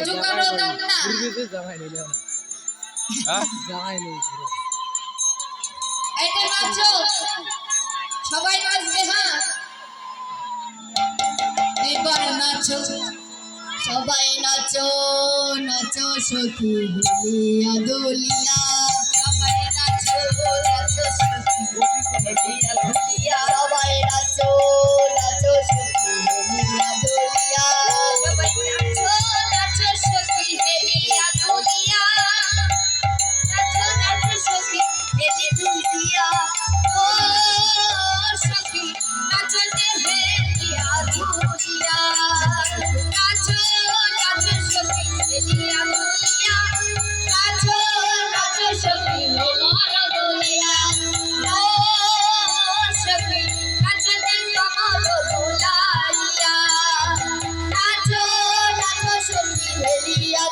জোগাড়ও দাও না এইটা নাচো সবাই নাচবে হ্যাঁ এবার নাচো সবাই নাচো নাচো সখী দুলিয়া দুলিয়া সবাই নাচো নাচো সখী দুলিয়া দুলিয়া সবাই নাচো নাচো সখী দুলিয়া দুলিয়া সবাই নাচো নাচো সখী দুলিয়া দুলিয়া নাচো নাচো সখী দুলিয়া ও সখী নাচো রে দুলিয়া দুলিয়া নাচো নাচো সখী দুলিয়া দুলিয়া নাচো নাচো সখী দুলিয়া দুলিয়া ও সখী নাচো রে কমল দুলাইয়া নাচো নাচো সখী দুলিয়া